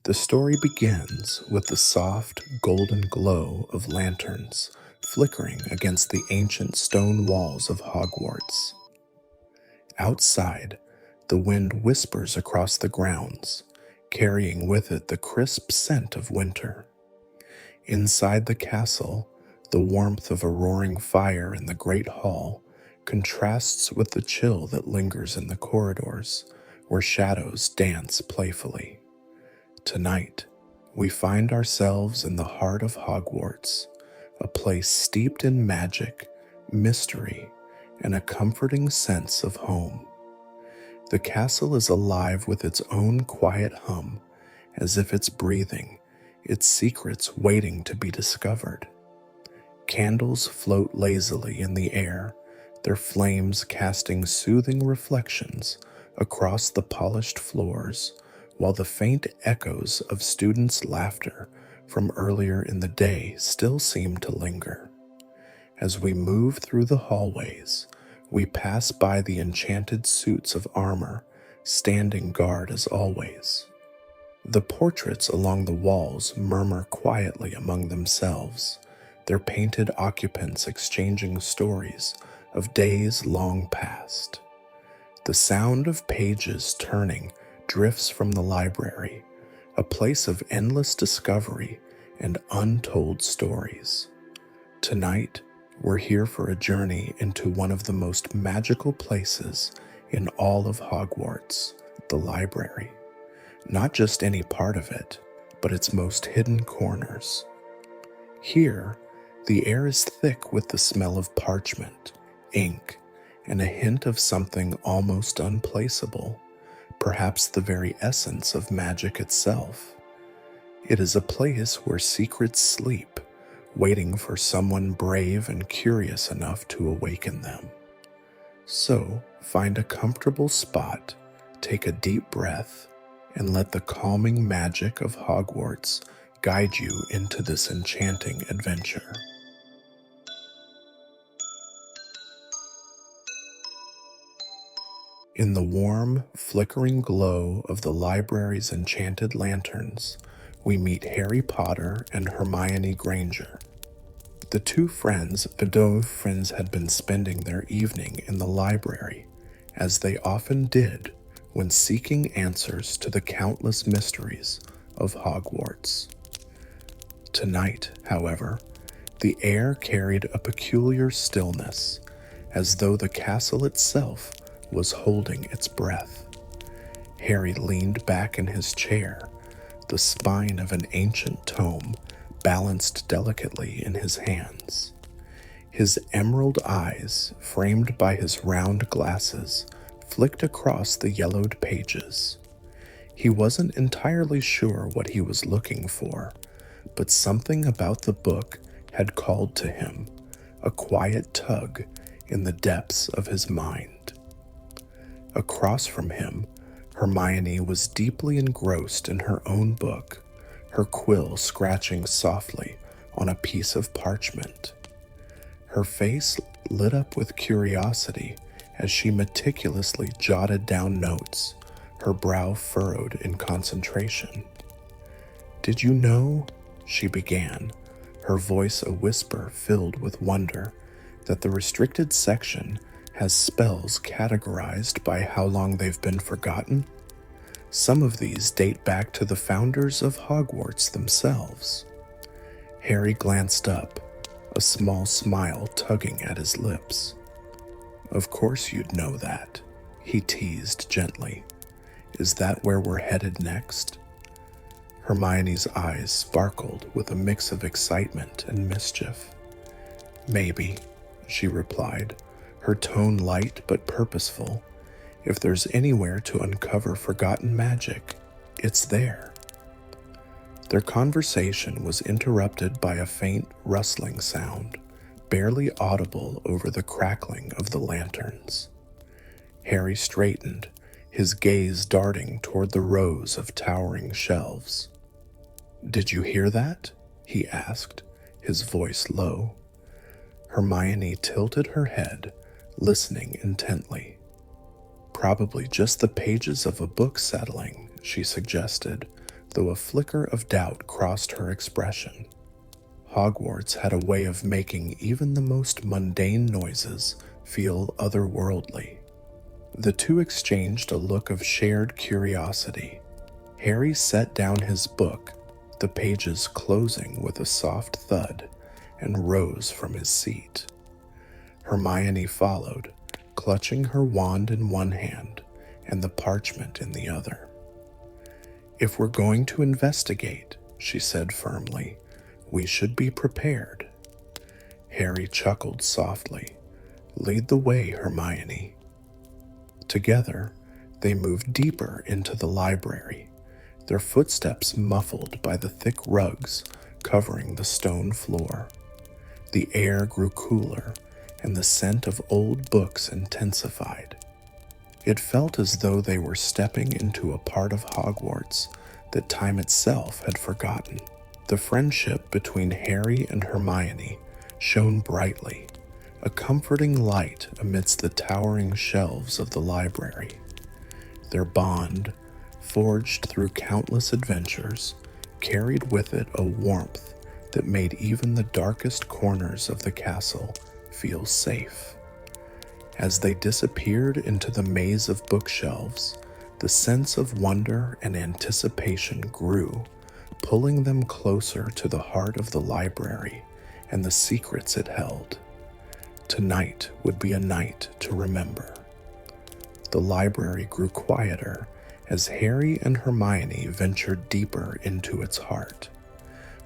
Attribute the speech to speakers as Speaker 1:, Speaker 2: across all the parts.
Speaker 1: The story begins with the soft, golden glow of lanterns flickering against the ancient stone walls of Hogwarts. Outside, the wind whispers across the grounds, carrying with it the crisp scent of winter. Inside the castle, the warmth of a roaring fire in the great hall contrasts with the chill that lingers in the corridors, where shadows dance playfully. Tonight, we find ourselves in the heart of Hogwarts, a place steeped in magic, mystery, and a comforting sense of home. The castle is alive with its own quiet hum, as if it's breathing, its secrets waiting to be discovered. Candles float lazily in the air, their flames casting soothing reflections across the polished floors, while the faint echoes of students' laughter from earlier in the day still seem to linger. As we move through the hallways, we pass by the enchanted suits of armor, standing guard as always. The portraits along the walls murmur quietly among themselves, their painted occupants exchanging stories of days long past. The sound of pages turning drifts from the library, a place of endless discovery and untold stories. Tonight, we're here for a journey into one of the most magical places in all of Hogwarts, the library. Not just any part of it, but its most hidden corners. Here, the air is thick with the smell of parchment, ink, and a hint of something almost unplaceable, perhaps the very essence of magic itself. It is a place where secrets sleep, waiting for someone brave and curious enough to awaken them. So, find a comfortable spot, take a deep breath, and let the calming magic of Hogwarts guide you into this enchanting adventure. In the warm, flickering glow of the library's enchanted lanterns, we meet Harry Potter and Hermione Granger. The two friends had been spending their evening in the library, as they often did when seeking answers to the countless mysteries of Hogwarts. Tonight, however, the air carried a peculiar stillness, as though the castle itself was holding its breath. Harry leaned back in his chair, the spine of an ancient tome balanced delicately in his hands. His emerald eyes, framed by his round glasses, flicked across the yellowed pages. He wasn't entirely sure what he was looking for, but something about the book had called to him, a quiet tug in the depths of his mind. Across from him, Hermione was deeply engrossed in her own book, her quill scratching softly on a piece of parchment. Her face lit up with curiosity as she meticulously jotted down notes, her brow furrowed in concentration. "Did you know," she began, her voice a whisper filled with wonder, "that the restricted section has spells categorized by how long they've been forgotten? Some of these date back to the founders of Hogwarts themselves." Harry glanced up, a small smile tugging at his lips. "Of course you'd know that," he teased gently. "Is that where we're headed next?" Hermione's eyes sparkled with a mix of excitement and mischief. "Maybe," she replied, her tone light but purposeful. "If there's anywhere to uncover forgotten magic, it's there." Their conversation was interrupted by a faint rustling sound, barely audible over the crackling of the lanterns. Harry straightened, his gaze darting toward the rows of towering shelves. "Did you hear that?" he asked, his voice low. Hermione tilted her head, listening intently. "Probably just the pages of a book settling," she suggested, though a flicker of doubt crossed her expression. Hogwarts had a way of making even the most mundane noises feel otherworldly. The two exchanged a look of shared curiosity. Harry set down his book, the pages closing with a soft thud, and rose from his seat. Hermione followed, clutching her wand in one hand and the parchment in the other. "If we're going to investigate," she said firmly, "we should be prepared." Harry chuckled softly. "Lead the way, Hermione." Together, they moved deeper into the library, their footsteps muffled by the thick rugs covering the stone floor. The air grew cooler, and the scent of old books intensified. It felt as though they were stepping into a part of Hogwarts that time itself had forgotten. The friendship between Harry and Hermione shone brightly, a comforting light amidst the towering shelves of the library. Their bond, forged through countless adventures, carried with it a warmth that made even the darkest corners of the castle feel safe. As they disappeared into the maze of bookshelves, the sense of wonder and anticipation grew, pulling them closer to the heart of the library and the secrets it held. Tonight would be a night to remember. The library grew quieter as Harry and Hermione ventured deeper into its heart.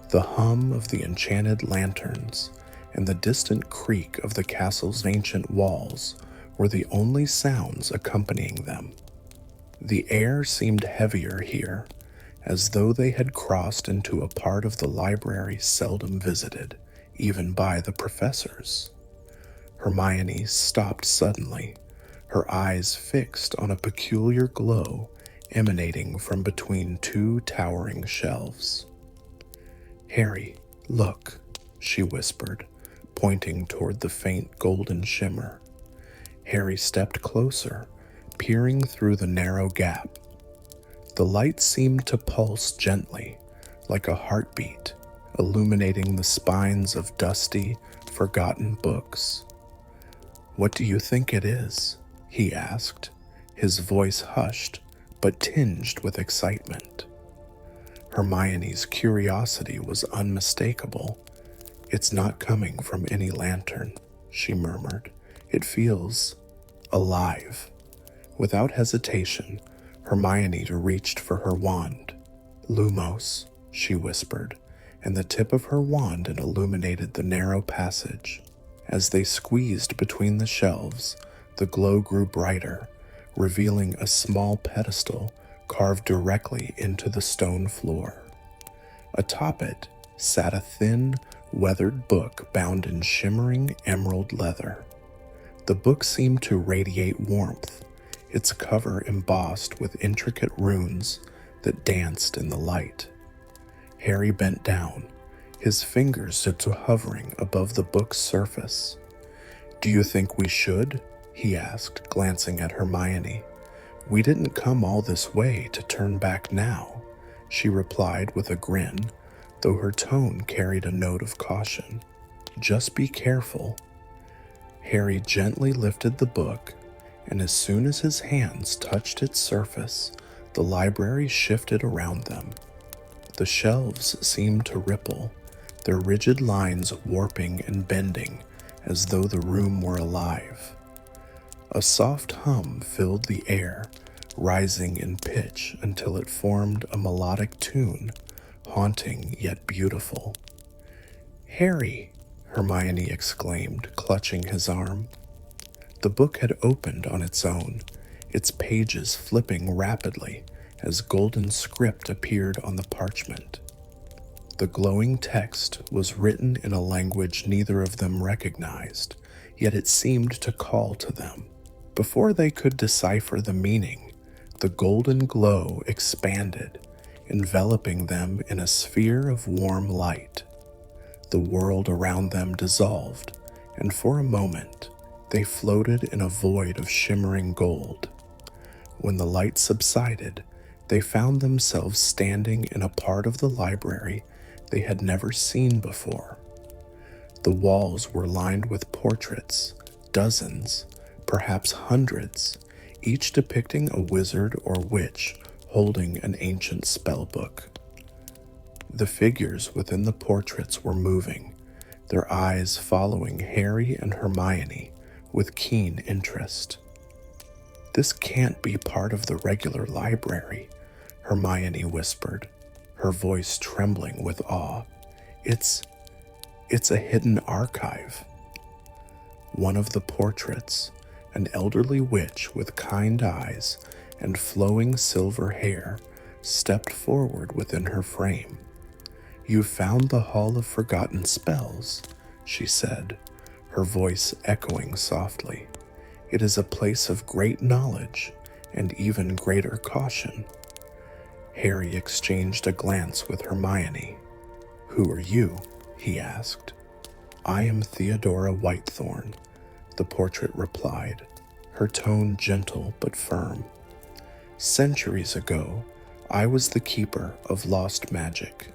Speaker 1: The hum of the enchanted lanterns and the distant creak of the castle's ancient walls were the only sounds accompanying them. The air seemed heavier here, as though they had crossed into a part of the library seldom visited, even by the professors. Hermione stopped suddenly, her eyes fixed on a peculiar glow emanating from between two towering shelves. "Harry, look," she whispered, pointing toward the faint golden shimmer. Harry stepped closer, peering through the narrow gap. The light seemed to pulse gently, like a heartbeat, illuminating the spines of dusty, forgotten books. "What do you think it is?" he asked, his voice hushed but tinged with excitement. Hermione's curiosity was unmistakable. "It's not coming from any lantern," she murmured. "It feels alive." Without hesitation, Hermione reached for her wand. "Lumos," she whispered, and the tip of her wand illuminated the narrow passage. As they squeezed between the shelves, the glow grew brighter, revealing a small pedestal carved directly into the stone floor. Atop it sat a thin, weathered book bound in shimmering emerald leather. The book seemed to radiate warmth, its cover embossed with intricate runes that danced in the light. Harry bent down, his fingers hovering above the book's surface. "Do you think we should?" he asked, glancing at Hermione. "We didn't come all this way to turn back now," she replied with a grin, though her tone carried a note of caution. "Just be careful." Harry gently lifted the book, and as soon as his hands touched its surface, the library shifted around them. The shelves seemed to ripple, their rigid lines warping and bending as though the room were alive. A soft hum filled the air, rising in pitch until it formed a melodic tune, haunting yet beautiful. "Harry!" Hermione exclaimed, clutching his arm. The book had opened on its own, its pages flipping rapidly as golden script appeared on the parchment. The glowing text was written in a language neither of them recognized, yet it seemed to call to them. Before they could decipher the meaning, the golden glow expanded, enveloping them in a sphere of warm light. The world around them dissolved, and for a moment, they floated in a void of shimmering gold. When the light subsided, They found themselves standing in a part of the library they had never seen before. The walls were lined with portraits, dozens, perhaps hundreds, each depicting a wizard or witch holding an ancient spell book. The figures within the portraits were moving, their eyes following Harry and Hermione with keen interest. "This can't be part of the regular library," Hermione whispered, her voice trembling with awe. It's a hidden archive." One of the portraits, an elderly witch with kind eyes and flowing silver hair, stepped forward within her frame. "You found the Hall of Forgotten Spells," she said, her voice echoing softly. "It is a place of great knowledge and even greater caution." Harry exchanged a glance with Hermione. "Who are you?" he asked. "I am Theodora Whitethorn," the portrait replied, her tone gentle but firm. "Centuries ago, I was the keeper of lost magic.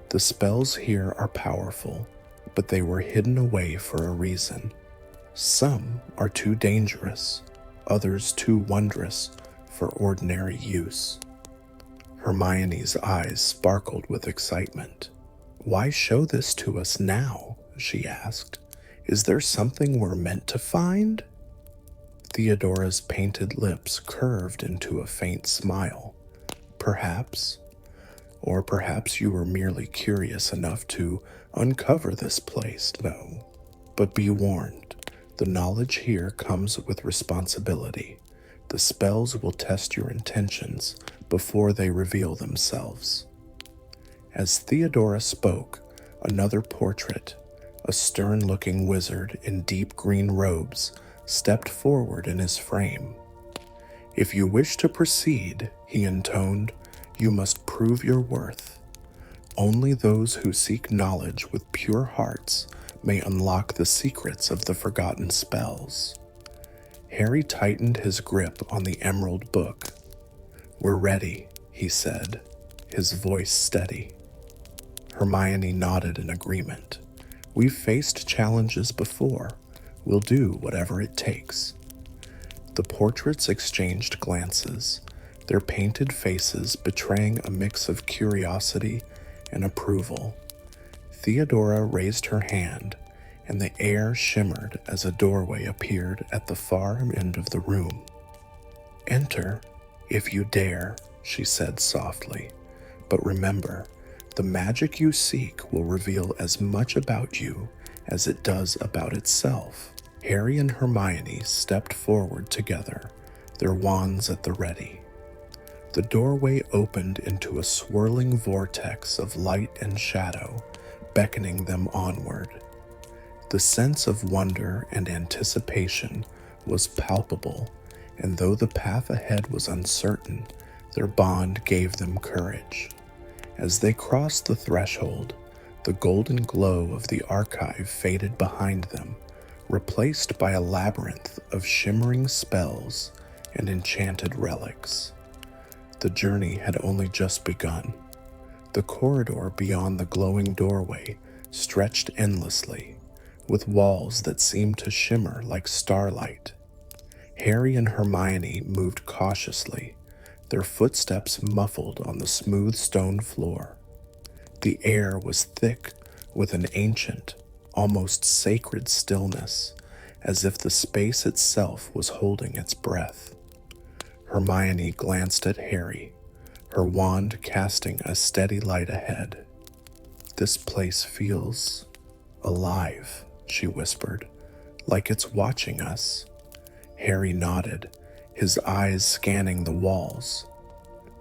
Speaker 1: The spells here are powerful, but they were hidden away for a reason. Some are too dangerous, others too wondrous for ordinary use." Hermione's eyes sparkled with excitement. "Why show this to us now?" she asked. "Is there something we're meant to find?" Theodora's painted lips curved into a faint smile. "Perhaps. Or perhaps you were merely curious enough to uncover this place, though. But be warned, the knowledge here comes with responsibility. The spells will test your intentions before they reveal themselves." As Theodora spoke, another portrait, a stern-looking wizard in deep green robes, stepped forward in his frame. "If you wish to proceed," he intoned, "you must prove your worth. Only those who seek knowledge with pure hearts may unlock the secrets of the forgotten spells." Harry tightened his grip on the emerald book. "We're ready," he said, his voice steady. Hermione nodded in agreement. "We've faced challenges before. We'll do whatever it takes." The portraits exchanged glances, their painted faces betraying a mix of curiosity and approval. Theodora raised her hand, and the air shimmered as a doorway appeared at the far end of the room. "Enter, if you dare," she said softly. "But remember, the magic you seek will reveal as much about you as it does about itself." Harry and Hermione stepped forward together, their wands at the ready. The doorway opened into a swirling vortex of light and shadow, beckoning them onward. The sense of wonder and anticipation was palpable, and though the path ahead was uncertain, their bond gave them courage. As they crossed the threshold, the golden glow of the archive faded behind them, replaced by a labyrinth of shimmering spells and enchanted relics. The journey had only just begun. The corridor beyond the glowing doorway stretched endlessly, with walls that seemed to shimmer like starlight. Harry and Hermione moved cautiously, their footsteps muffled on the smooth stone floor. The air was thick with an ancient, almost sacred stillness, as if the space itself was holding its breath. Hermione glanced at Harry, her wand casting a steady light ahead. "This place feels alive," she whispered, "like it's watching us." Harry nodded, his eyes scanning the walls.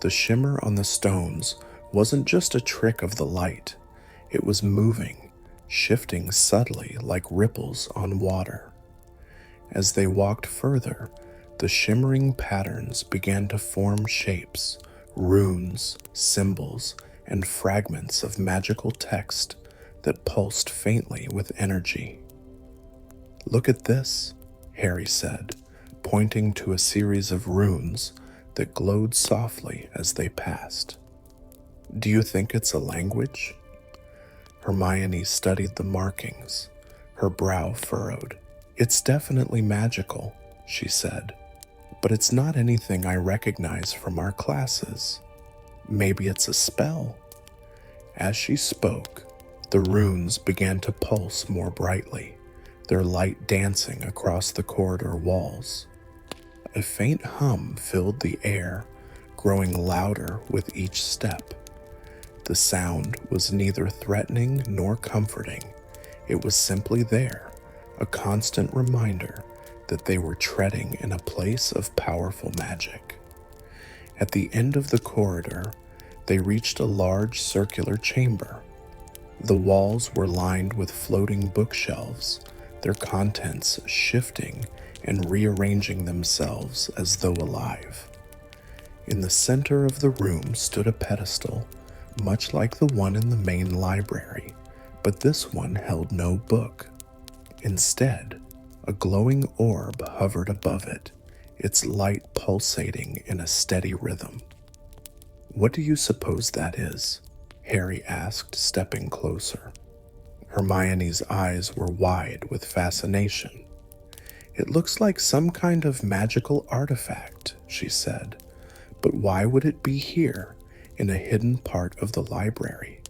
Speaker 1: The shimmer on the stones wasn't just a trick of the light. It was moving, shifting subtly like ripples on water. As they walked further, the shimmering patterns began to form shapes, runes, symbols, and fragments of magical text that pulsed faintly with energy. "Look at this," Harry said, pointing to a series of runes, that glowed softly as they passed. Do you think it's a language? Hermione studied the markings, her brow furrowed. It's definitely magical, she said, but it's not anything I recognize from our classes. Maybe it's a spell. As she spoke, the runes began to pulse more brightly, their light dancing across the corridor walls. A faint hum filled the air, growing louder with each step. The sound was neither threatening nor comforting. It was simply there, a constant reminder that they were treading in a place of powerful magic. At the end of the corridor, they reached a large circular chamber. The walls were lined with floating bookshelves, their contents shifting and rearranging themselves as though alive. In the center of the room stood a pedestal, much like the one in the main library, but this one held no book. Instead, a glowing orb hovered above it, its light pulsating in a steady rhythm. What do you suppose that is? Harry asked, stepping closer. Hermione's eyes were wide with fascination. It looks like some kind of magical artifact, she said, but why would it be here, in a hidden part of the library?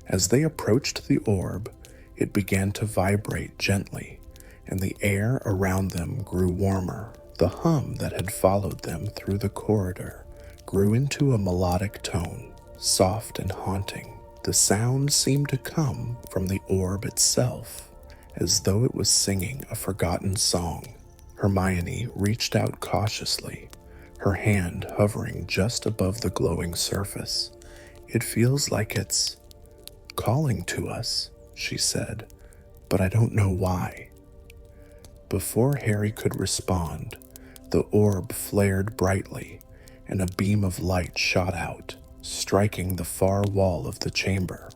Speaker 1: As they approached the orb, it began to vibrate gently, and the air around them grew warmer. The hum that had followed them through the corridor grew into a melodic tone, soft and haunting. The sound seemed to come from the orb itself, as though it was singing a forgotten song. Hermione reached out cautiously, her hand hovering just above the glowing surface. It feels like it's calling to us, she said, but I don't know why. Before Harry could respond, the orb flared brightly, and a beam of light shot out, striking the far wall of the chamber.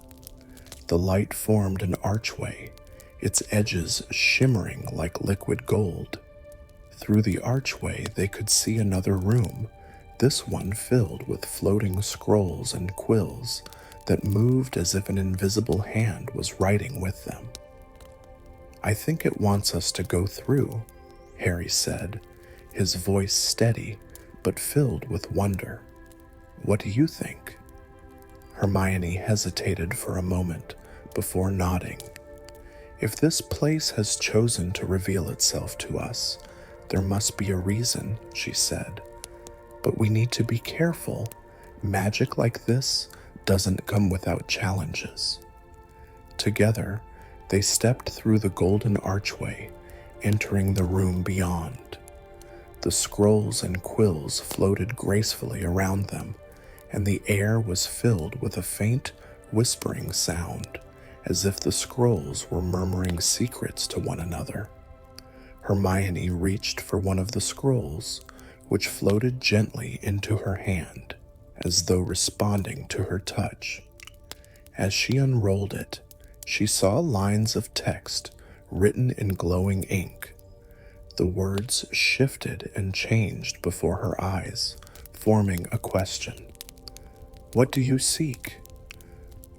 Speaker 1: The light formed an archway, its edges shimmering like liquid gold. Through the archway, they could see another room, this one filled with floating scrolls and quills that moved as if an invisible hand was writing with them. I think it wants us to go through, Harry said, his voice steady but filled with wonder. What do you think? Hermione hesitated for a moment before nodding. If this place has chosen to reveal itself to us, there must be a reason, she said. But we need to be careful. Magic like this doesn't come without challenges. Together, they stepped through the golden archway, entering the room beyond. The scrolls and quills floated gracefully around them, and the air was filled with a faint, whispering sound, as if the scrolls were murmuring secrets to one another. Hermione reached for one of the scrolls, which floated gently into her hand, as though responding to her touch. As she unrolled it, she saw lines of text written in glowing ink. The words shifted and changed before her eyes, forming a question. What do you seek?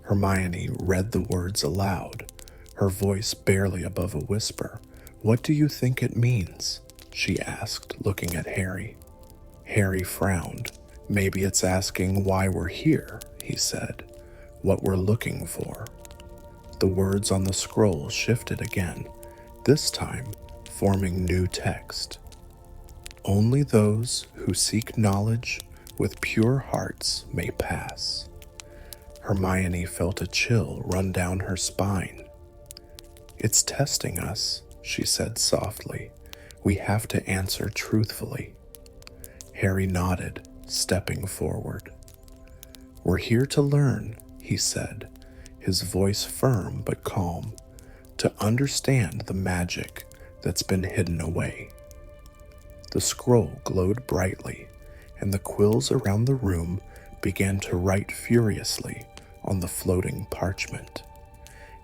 Speaker 1: Hermione read the words aloud, her voice barely above a whisper. What do you think it means? She asked, looking at Harry. Harry frowned. Maybe it's asking why we're here, he said. What we're looking for. The words on the scroll shifted again, this time forming new text. Only those who seek knowledge with pure hearts may pass. Hermione felt a chill run down her spine. It's testing us, she said softly. We have to answer truthfully. Harry nodded, stepping forward. We're here to learn, he said, his voice firm but calm, to understand the magic that's been hidden away. The scroll glowed brightly, and the quills around the room began to write furiously on the floating parchment.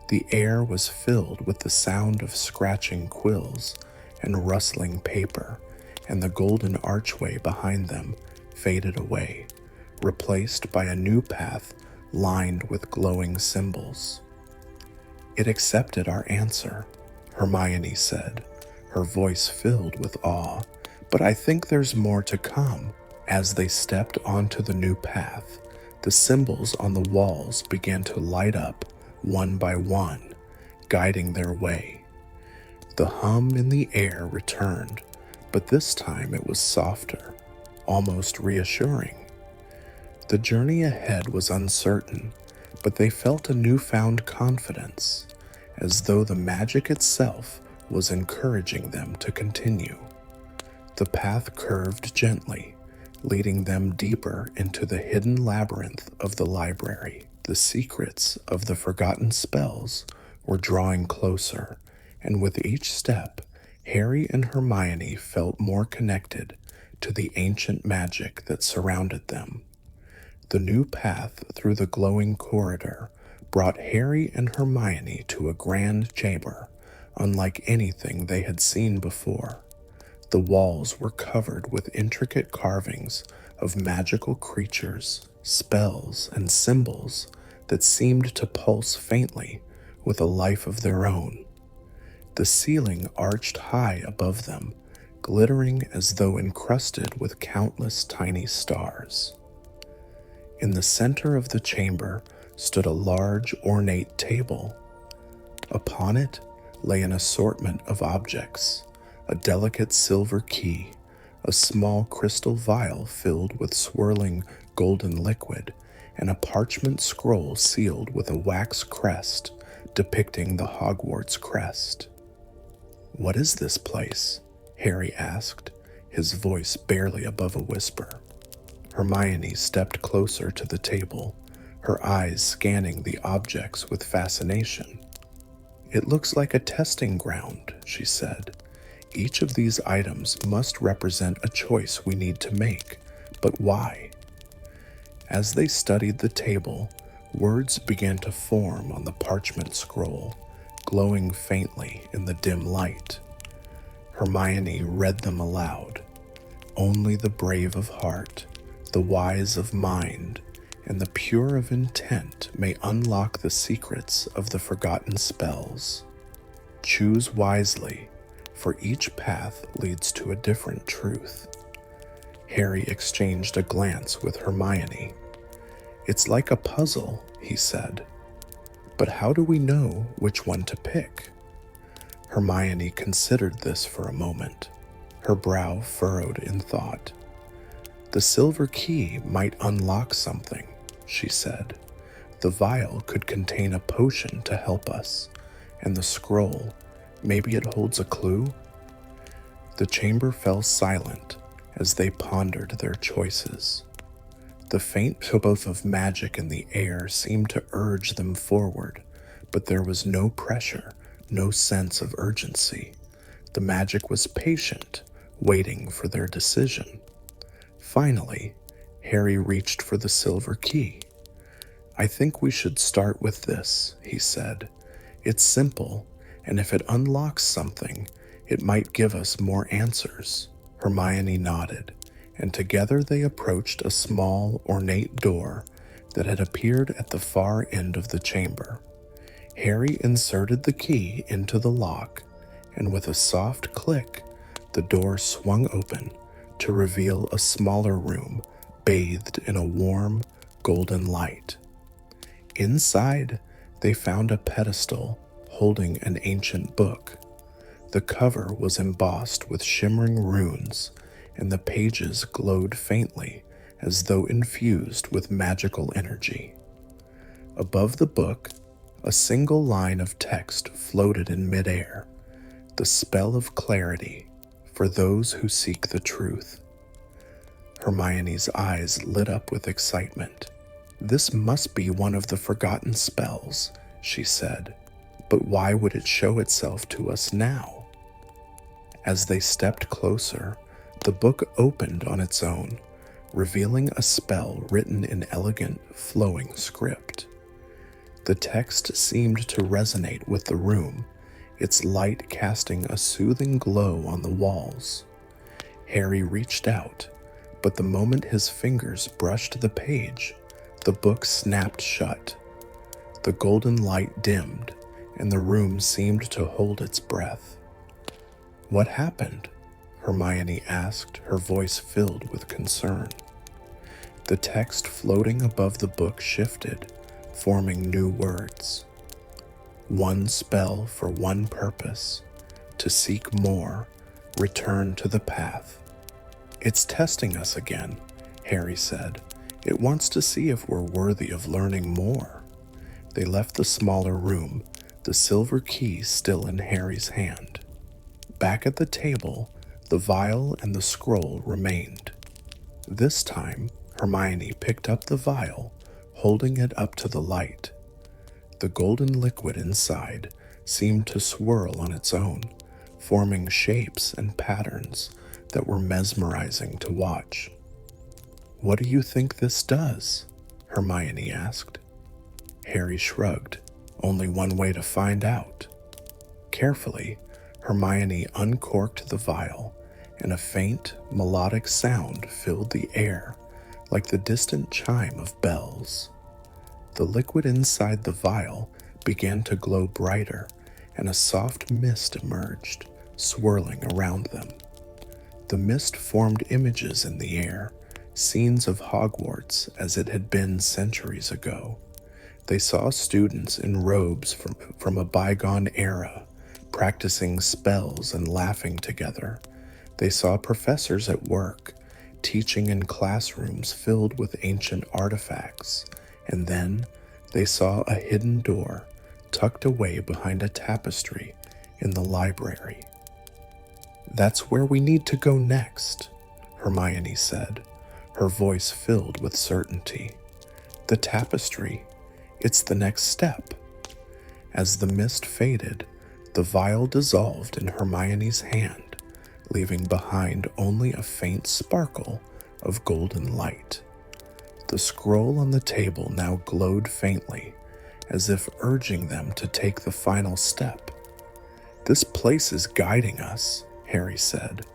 Speaker 1: The air was filled with the sound of scratching quills and rustling paper, and the golden archway behind them faded away, replaced by a new path lined with glowing symbols. "It accepted our answer," Hermione said, her voice filled with awe, "but I think there's more to come." As they stepped onto the new path, the symbols on the walls began to light up one by one, guiding their way. The hum in the air returned, but this time it was softer, almost reassuring. The journey ahead was uncertain, but they felt a newfound confidence, as though the magic itself was encouraging them to continue. The path curved gently, leading them deeper into the hidden labyrinth of the library. The secrets of the forgotten spells were drawing closer, and with each step, Harry and Hermione felt more connected to the ancient magic that surrounded them. The new path through the glowing corridor brought Harry and Hermione to a grand chamber, unlike anything they had seen before. The walls were covered with intricate carvings of magical creatures, spells, and symbols that seemed to pulse faintly with a life of their own. The ceiling arched high above them, glittering as though encrusted with countless tiny stars. In the center of the chamber stood a large, ornate table. Upon it lay an assortment of objects: a delicate silver key, a small crystal vial filled with swirling golden liquid, and a parchment scroll sealed with a wax crest depicting the Hogwarts crest. "What is this place?" Harry asked, his voice barely above a whisper. Hermione stepped closer to the table, her eyes scanning the objects with fascination. "It looks like a testing ground," she said. "Each of these items must represent a choice we need to make, but why?" As they studied the table, words began to form on the parchment scroll, glowing faintly in the dim light. Hermione read them aloud. "Only the brave of heart, the wise of mind, and the pure of intent may unlock the secrets of the forgotten spells. Choose wisely, for each path leads to a different truth." Harry exchanged a glance with Hermione. "It's like a puzzle," he said. "But how do we know which one to pick?" Hermione considered this for a moment, her brow furrowed in thought. "The silver key might unlock something," she said. "The vial could contain a potion to help us, and the scroll, maybe it holds a clue?" The chamber fell silent as they pondered their choices. The faint both of magic in the air seemed to urge them forward, but there was no pressure, no sense of urgency. The magic was patient, waiting for their decision. Finally, Harry reached for the silver key. "I think we should start with this," he said. "It's simple, and if it unlocks something, it might give us more answers." Hermione nodded, and together they approached a small, ornate door that had appeared at the far end of the chamber. Harry inserted the key into the lock, and with a soft click, the door swung open to reveal a smaller room bathed in a warm, golden light. Inside, they found a pedestal holding an ancient book. The cover was embossed with shimmering runes, and the pages glowed faintly as though infused with magical energy. Above the book, a single line of text floated in midair: "The spell of clarity for those who seek the truth." Hermione's eyes lit up with excitement. "This must be one of the forgotten spells," she said. "But why would it show itself to us now?" As they stepped closer, the book opened on its own, revealing a spell written in elegant, flowing script. The text seemed to resonate with the room, its light casting a soothing glow on the walls. Harry reached out, but the moment his fingers brushed the page, the book snapped shut. The golden light dimmed, and the room seemed to hold its breath. "What happened?" Hermione asked, her voice filled with concern. The text floating above the book shifted, forming new words. "One spell for one purpose, to seek more, return to the path." "It's testing us again," Harry said. "It wants to see if we're worthy of learning more." They left the smaller room, the silver key still in Harry's hand. Back at the table, the vial and the scroll remained. This time, Hermione picked up the vial, holding it up to the light. The golden liquid inside seemed to swirl on its own, forming shapes and patterns that were mesmerizing to watch. "What do you think this does?" Hermione asked. Harry shrugged. "Only one way to find out." Carefully, Hermione uncorked the vial, and a faint, melodic sound filled the air, like the distant chime of bells. The liquid inside the vial began to glow brighter, and a soft mist emerged, swirling around them. The mist formed images in the air, scenes of Hogwarts as it had been centuries ago. They saw students in robes from a bygone era, practicing spells and laughing together. They saw professors at work, teaching in classrooms filled with ancient artifacts, and then they saw a hidden door tucked away behind a tapestry in the library. "That's where we need to go next," Hermione said, her voice filled with certainty. "The tapestry, it's the next step." As the mist faded, the vial dissolved in Hermione's hand, leaving behind only a faint sparkle of golden light. The scroll on the table now glowed faintly, as if urging them to take the final step. "This place is guiding us," Harry said.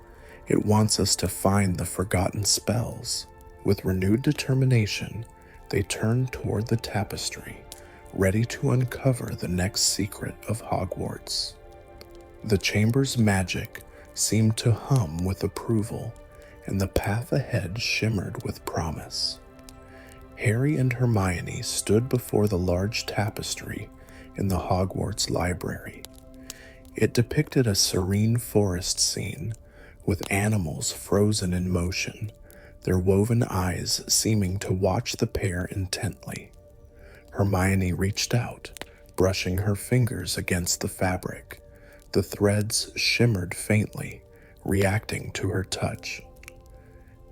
Speaker 1: "It wants us to find the forgotten spells." With renewed determination, they turned toward the tapestry, ready to uncover the next secret of Hogwarts. The chamber's magic seemed to hum with approval, and the path ahead shimmered with promise. Harry and Hermione stood before the large tapestry in the Hogwarts Library. It depicted a serene forest scene, with animals frozen in motion, their woven eyes seeming to watch the pair intently. Hermione reached out, brushing her fingers against the fabric. The threads shimmered faintly, reacting to her touch.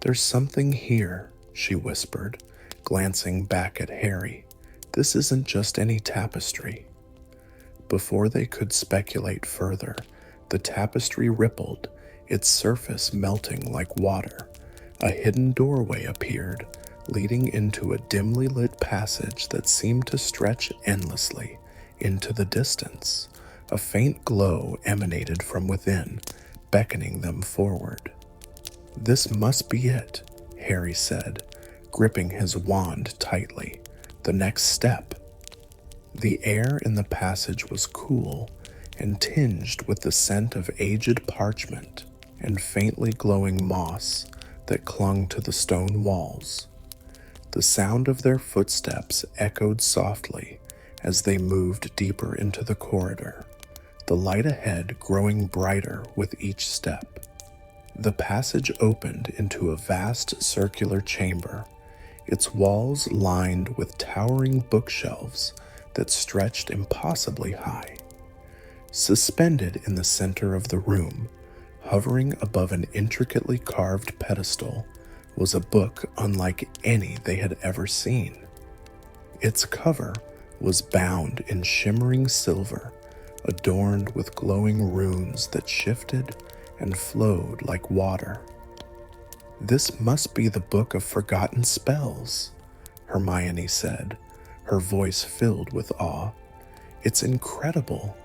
Speaker 1: "There's something here," she whispered, glancing back at Harry. "This isn't just any tapestry." Before they could speculate further, the tapestry rippled, its surface melting like water. A hidden doorway appeared, leading into a dimly lit passage that seemed to stretch endlessly into the distance. A faint glow emanated from within, beckoning them forward. "This must be it," Harry said, gripping his wand tightly. "The next step." The air in the passage was cool and tinged with the scent of aged parchment and faintly glowing moss that clung to the stone walls. The sound of their footsteps echoed softly as they moved deeper into the corridor, the light ahead growing brighter with each step. The passage opened into a vast circular chamber, its walls lined with towering bookshelves that stretched impossibly high. Suspended in the center of the room, hovering above an intricately carved pedestal, was a book unlike any they had ever seen. Its cover was bound in shimmering silver, adorned with glowing runes that shifted and flowed like water. "This must be the Book of Forgotten Spells," Hermione said, her voice filled with awe. "It's incredible."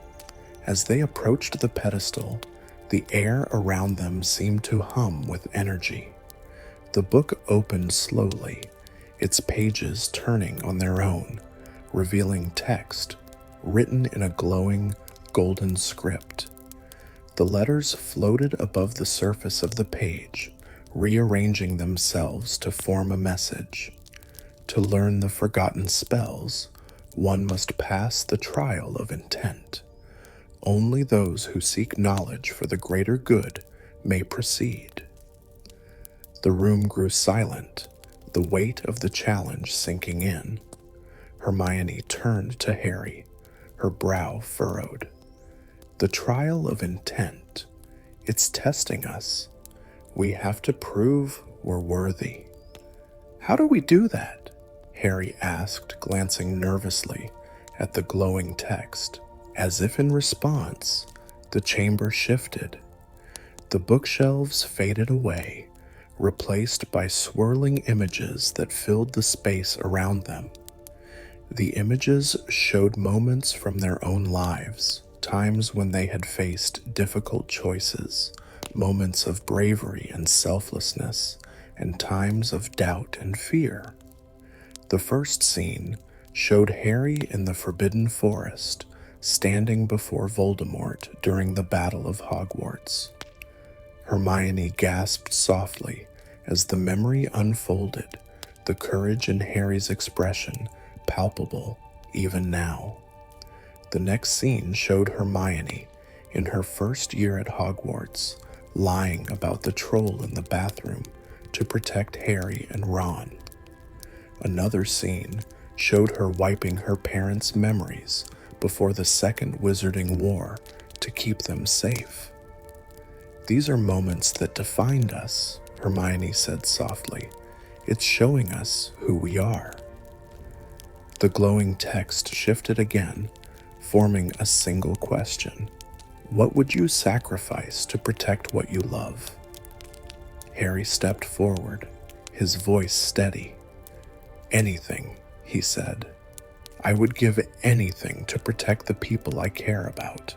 Speaker 1: As they approached the pedestal, the air around them seemed to hum with energy. The book opened slowly, its pages turning on their own, revealing text written in a glowing golden script. The letters floated above the surface of the page, rearranging themselves to form a message. To learn the forgotten spells, one must pass the trial of intent. Only those who seek knowledge for the greater good may proceed. The room grew silent, the weight of the challenge sinking in. Hermione turned to Harry, her brow furrowed. The trial of intent, it's testing us. We have to prove we're worthy. How do we do that? Harry asked, glancing nervously at the glowing text. As if in response, the chamber shifted. The bookshelves faded away, replaced by swirling images that filled the space around them. The images showed moments from their own lives, times when they had faced difficult choices, moments of bravery and selflessness, and times of doubt and fear. The first scene showed Harry in the Forbidden Forest, standing before Voldemort during the Battle of Hogwarts. Hermione gasped softly as the memory unfolded, the courage in Harry's expression palpable even now. The next scene showed Hermione, in her first year at Hogwarts, lying about the troll in the bathroom to protect Harry and Ron. Another scene showed her wiping her parents' memories before the Second Wizarding War to keep them safe. These are moments that defined us, Hermione said softly. It's showing us who we are. The glowing text shifted again, forming a single question. What would you sacrifice to protect what you love? Harry stepped forward, his voice steady. Anything, he said. I would give anything to protect the people I care about.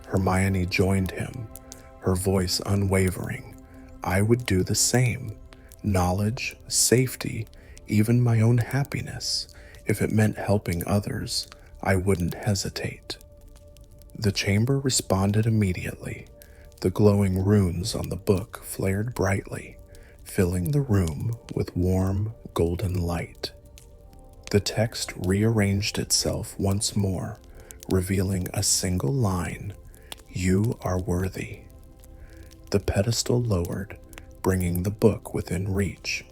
Speaker 1: Hermione joined him, her voice unwavering. I would do the same. Knowledge, safety, even my own happiness. If it meant helping others, I wouldn't hesitate. The chamber responded immediately. The glowing runes on the book flared brightly, filling the room with warm, golden light. The text rearranged itself once more, revealing a single line, "You are worthy." The pedestal lowered, bringing the book within reach.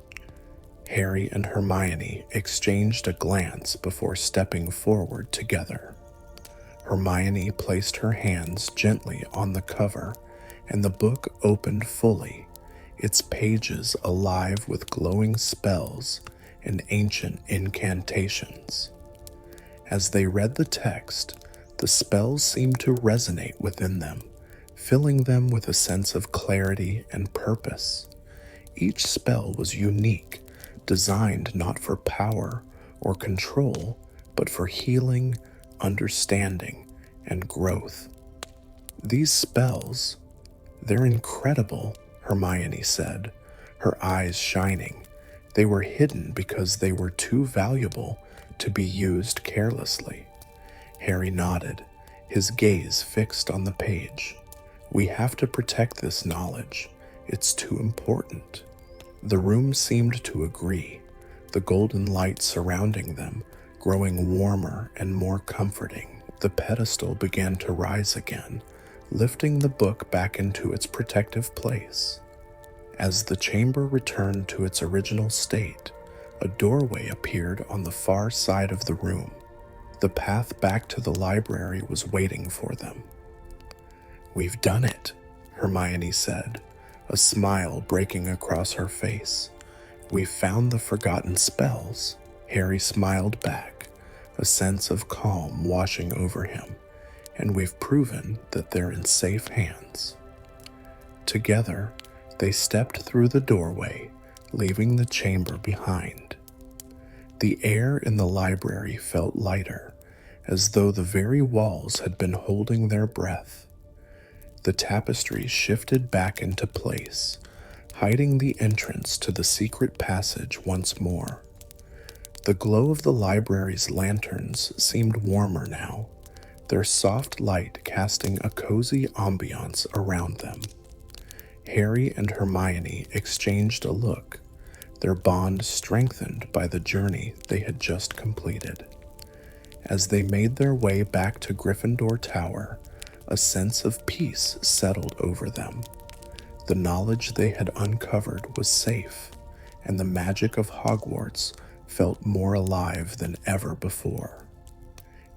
Speaker 1: Harry and Hermione exchanged a glance before stepping forward together. Hermione placed her hands gently on the cover, and the book opened fully, its pages alive with glowing spells and ancient incantations. As they read the text, the spells seemed to resonate within them, filling them with a sense of clarity and purpose. Each spell was unique, designed not for power or control, but for healing, understanding, and growth. These spells, they're incredible, Hermione said, her eyes shining. They were hidden because they were too valuable to be used carelessly. Harry nodded, his gaze fixed on the page. We have to protect this knowledge. It's too important. The room seemed to agree, the golden light surrounding them growing warmer and more comforting. The pedestal began to rise again, lifting the book back into its protective place. As the chamber returned to its original state, a doorway appeared on the far side of the room. The path back to the library was waiting for them. We've done it, Hermione said, a smile breaking across her face. We've found the forgotten spells. Harry smiled back, a sense of calm washing over him, and we've proven that they're in safe hands. Together, they stepped through the doorway, leaving the chamber behind. The air in the library felt lighter, as though the very walls had been holding their breath. The tapestries shifted back into place, hiding the entrance to the secret passage once more. The glow of the library's lanterns seemed warmer now, their soft light casting a cozy ambiance around them. Harry and Hermione exchanged a look, their bond strengthened by the journey they had just completed. As they made their way back to Gryffindor Tower, a sense of peace settled over them. The knowledge they had uncovered was safe, and the magic of Hogwarts felt more alive than ever before.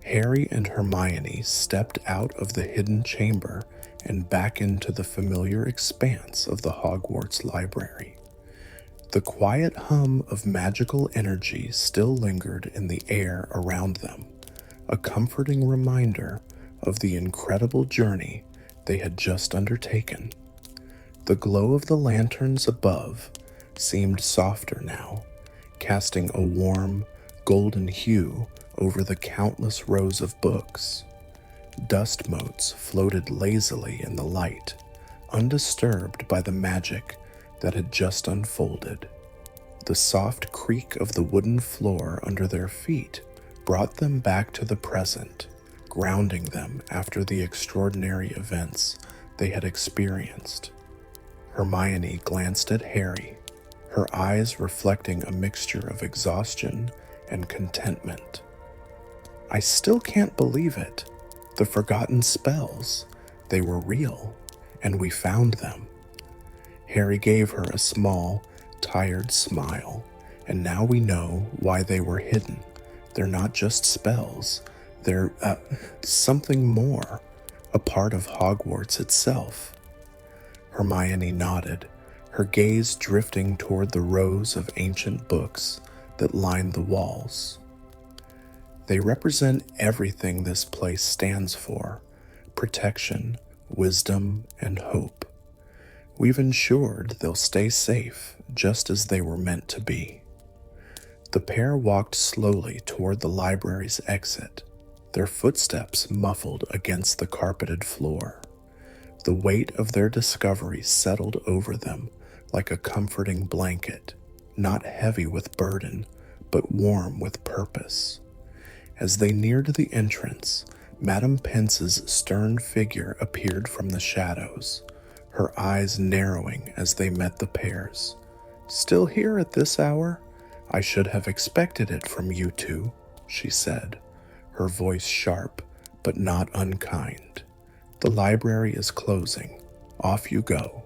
Speaker 1: Harry and Hermione stepped out of the hidden chamber and back into the familiar expanse of the Hogwarts Library. The quiet hum of magical energy still lingered in the air around them, a comforting reminder of the incredible journey they had just undertaken. The glow of the lanterns above seemed softer now, casting a warm, golden hue over the countless rows of books. Dust motes floated lazily in the light, undisturbed by the magic that had just unfolded. The soft creak of the wooden floor under their feet brought them back to the present, grounding them after the extraordinary events they had experienced. Hermione glanced at Harry, her eyes reflecting a mixture of exhaustion and contentment. "I still can't believe it. The forgotten spells. They were real, and we found them." Harry gave her a small, tired smile, "And now we know why they were hidden. They're not just spells. They're, something more, a part of Hogwarts itself." Hermione nodded, her gaze drifting toward the rows of ancient books that lined the walls. "They represent everything this place stands for: protection, wisdom, and hope. We've ensured they'll stay safe just as they were meant to be." The pair walked slowly toward the library's exit, their footsteps muffled against the carpeted floor. The weight of their discovery settled over them like a comforting blanket, not heavy with burden, but warm with purpose. As they neared the entrance, Madame Pence's stern figure appeared from the shadows, her eyes narrowing as they met the pairs. "Still here at this hour? I should have expected it from you two," she said, her voice sharp but not unkind. "The library is closing. Off you go."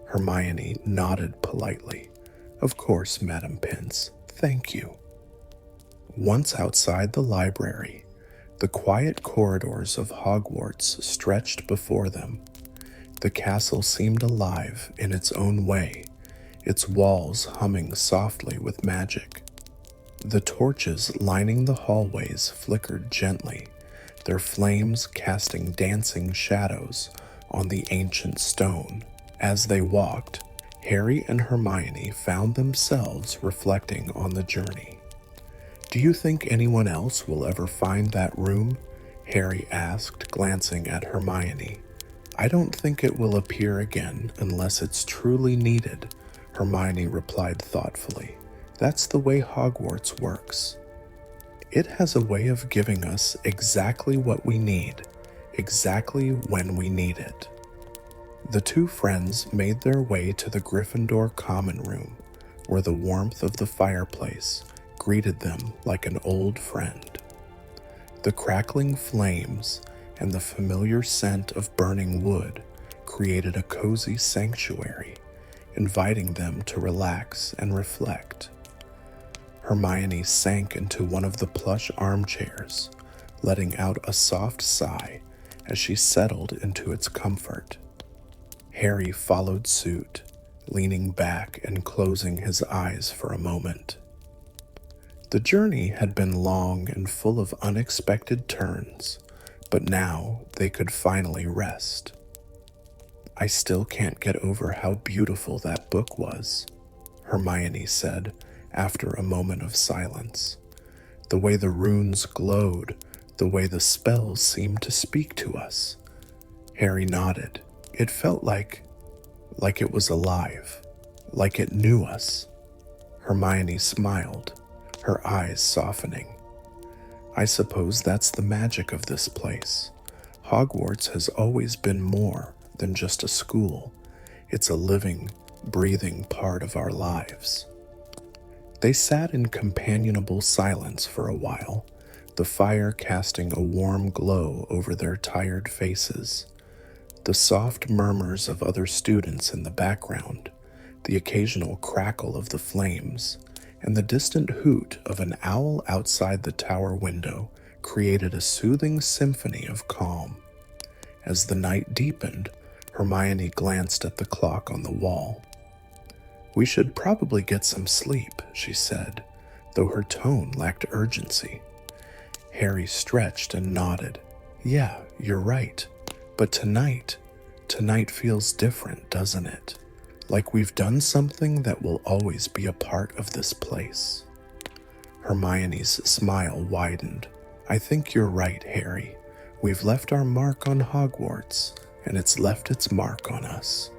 Speaker 1: Hermione nodded politely. "Of course, Madame Pince. Thank you." Once outside the library, the quiet corridors of Hogwarts stretched before them. The castle seemed alive in its own way, its walls humming softly with magic. The torches lining the hallways flickered gently, their flames casting dancing shadows on the ancient stone. As they walked, Harry and Hermione found themselves reflecting on the journey. "Do you think anyone else will ever find that room?" Harry asked, glancing at Hermione. "I don't think it will appear again unless it's truly needed," Hermione replied thoughtfully. "That's the way Hogwarts works. It has a way of giving us exactly what we need, exactly when we need it." The two friends made their way to the Gryffindor common room, where the warmth of the fireplace greeted them like an old friend. The crackling flames and the familiar scent of burning wood created a cozy sanctuary, inviting them to relax and reflect. Hermione sank into one of the plush armchairs, letting out a soft sigh as she settled into its comfort. Harry followed suit, leaning back and closing his eyes for a moment. The journey had been long and full of unexpected turns, but now they could finally rest. "I still can't get over how beautiful that book was," Hermione said after a moment of silence. "The way the runes glowed, the way the spells seemed to speak to us." Harry nodded. "It felt like it was alive." like it knew us. Hermione smiled, her eyes softening. I suppose that's the magic of this place. Hogwarts has always been more than just a school. It's a living, breathing part of our lives. They sat in companionable silence for a while, the fire casting a warm glow over their tired faces. The soft murmurs of other students in the background, the occasional crackle of the flames, and the distant hoot of an owl outside the tower window created a soothing symphony of calm. As the night deepened, Hermione glanced at the clock on the wall. "We should probably get some sleep," she said, though her tone lacked urgency. Harry stretched and nodded. "Yeah, you're right. But tonight feels different, doesn't it? Like we've done something that will always be a part of this place." Hermione's smile widened. "I think you're right, Harry. We've left our mark on Hogwarts, and it's left its mark on us."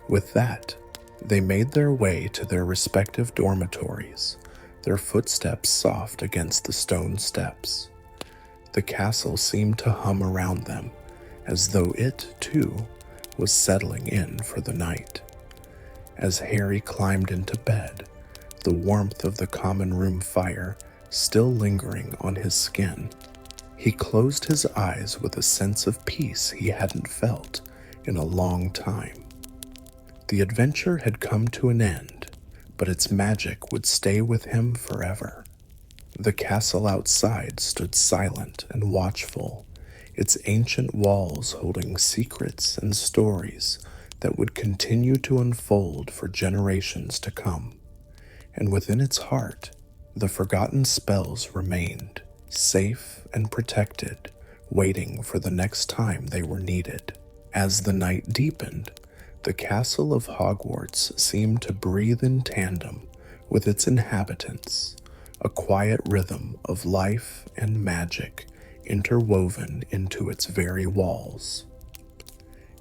Speaker 1: With that, they made their way to their respective dormitories, their footsteps soft against the stone steps. The castle seemed to hum around them, as though it, too, was settling in for the night. As Harry climbed into bed, the warmth of the common room fire still lingering on his skin, he closed his eyes with a sense of peace he hadn't felt in a long time. The adventure had come to an end, but its magic would stay with him forever. The castle outside stood silent and watchful, its ancient walls holding secrets and stories that would continue to unfold for generations to come. And within its heart, the forgotten spells remained, safe and protected, waiting for the next time they were needed. As the night deepened, the castle of Hogwarts seemed to breathe in tandem with its inhabitants, a quiet rhythm of life and magic interwoven into its very walls.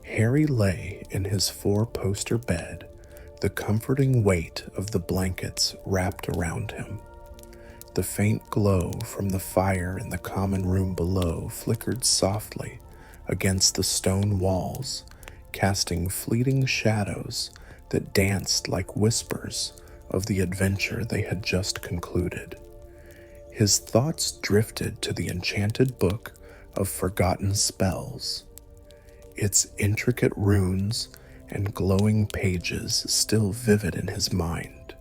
Speaker 1: Harry lay in his four-poster bed, the comforting weight of the blankets wrapped around him. The faint glow from the fire in the common room below flickered softly against the stone walls, casting fleeting shadows that danced like whispers of the adventure they had just concluded. His thoughts drifted to the enchanted book of forgotten spells, its intricate runes and glowing pages still vivid in his mind.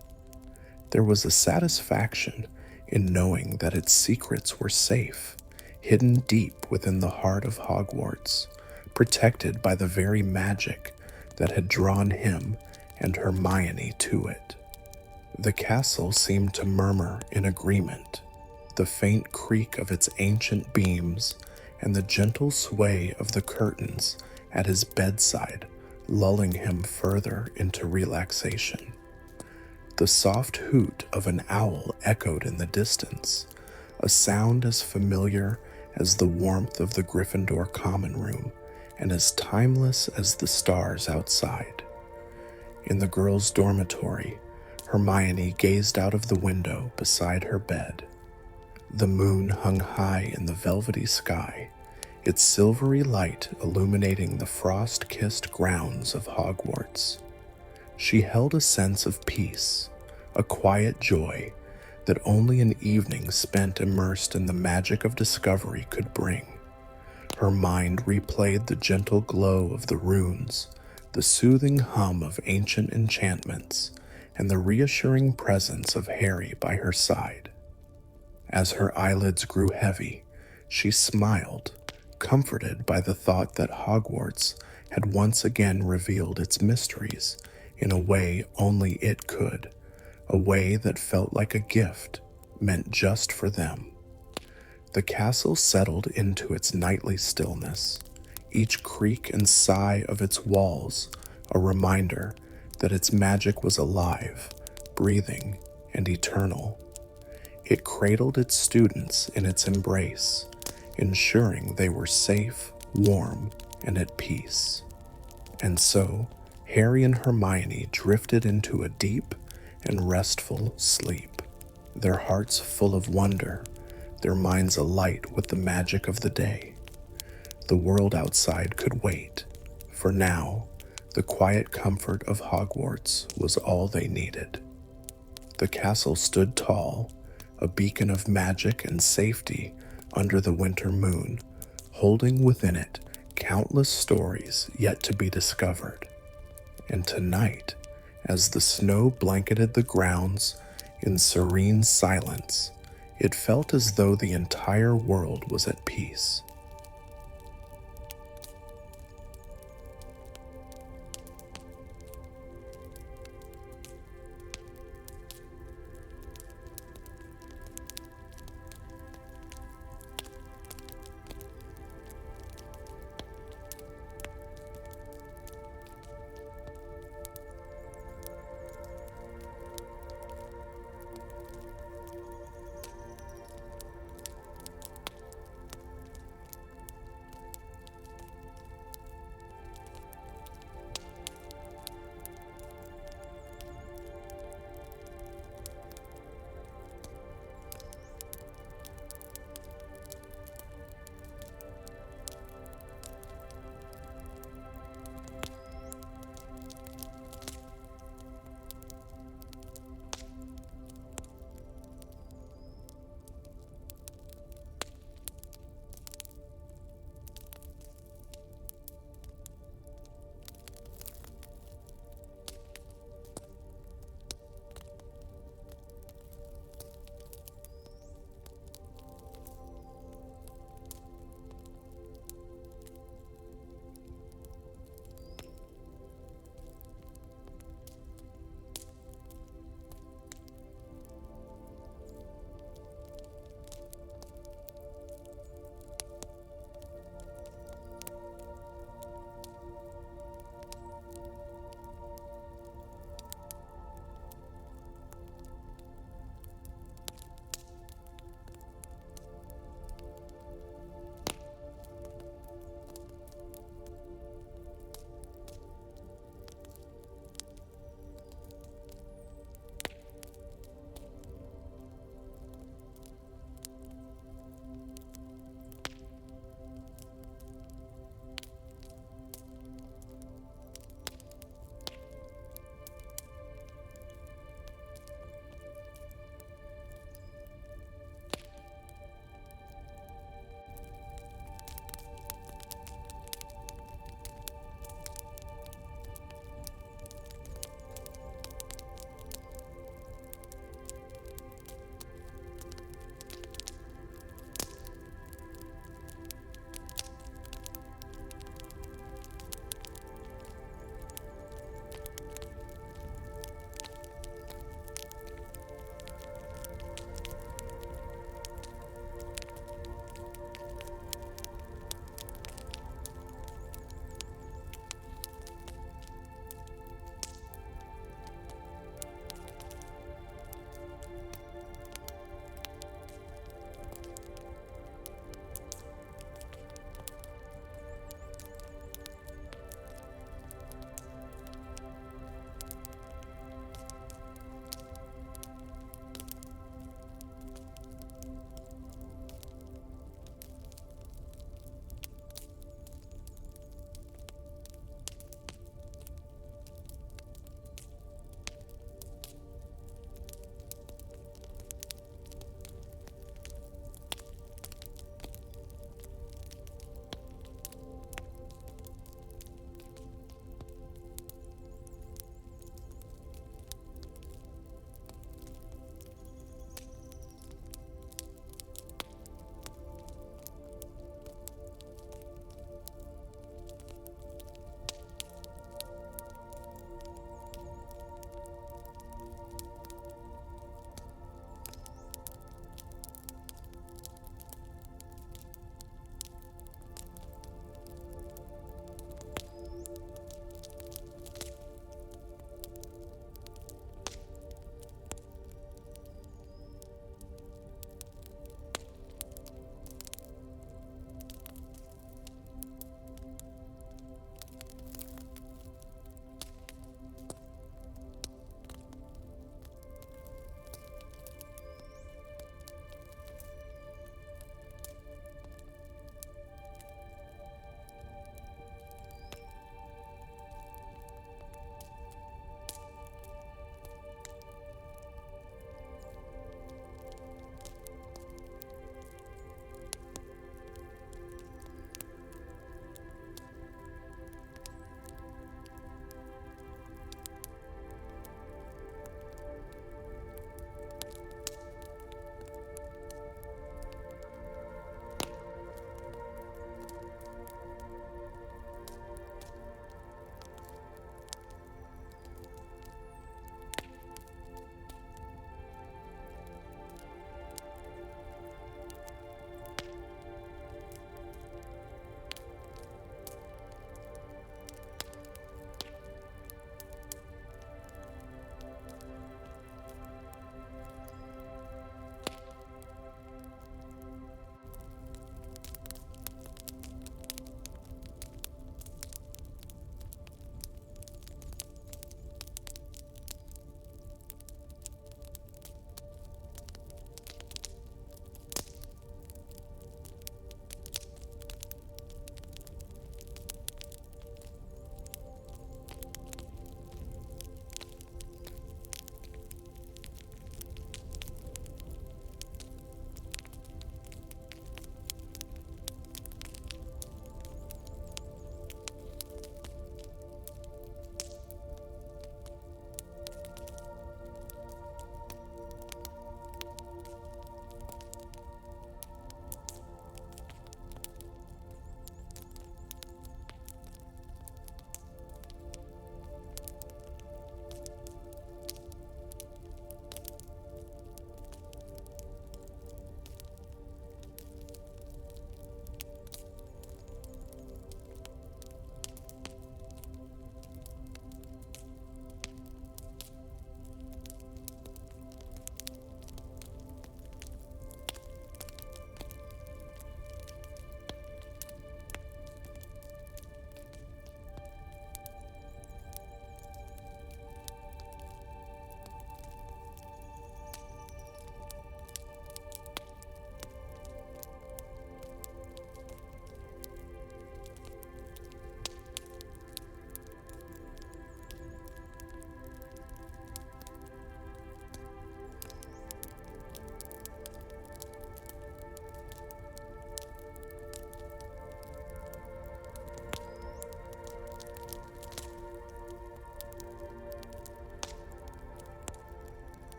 Speaker 1: There was a satisfaction in knowing that its secrets were safe, hidden deep within the heart of Hogwarts, protected by the very magic that had drawn him and Hermione to it. The castle seemed to murmur in agreement, the faint creak of its ancient beams and the gentle sway of the curtains at his bedside lulling him further into relaxation. The soft hoot of an owl echoed in the distance, a sound as familiar as the warmth of the Gryffindor common room and as timeless as the stars outside. In the girls' dormitory, Hermione gazed out of the window beside her bed. The moon hung high in the velvety sky, its silvery light illuminating the frost-kissed grounds of Hogwarts. She held a sense of peace, a quiet joy that only an evening spent immersed in the magic of discovery could bring. Her mind replayed the gentle glow of the runes, the soothing hum of ancient enchantments, and the reassuring presence of Harry by her side. As her eyelids grew heavy, she smiled, comforted by the thought that Hogwarts had once again revealed its mysteries in a way only it could, a way that felt like a gift meant just for them. The castle settled into its nightly stillness, each creak and sigh of its walls a reminder that its magic was alive, breathing, and eternal. It cradled its students in its embrace, ensuring they were safe, warm, and at peace. And so, Harry and Hermione drifted into a deep and restful sleep, their hearts full of wonder, their minds alight with the magic of the day. The world outside could wait, for now, the quiet comfort of Hogwarts was all they needed. The castle stood tall, a beacon of magic and safety under the winter moon, holding within it countless stories yet to be discovered. And tonight, as the snow blanketed the grounds in serene silence, it felt as though the entire world was at peace.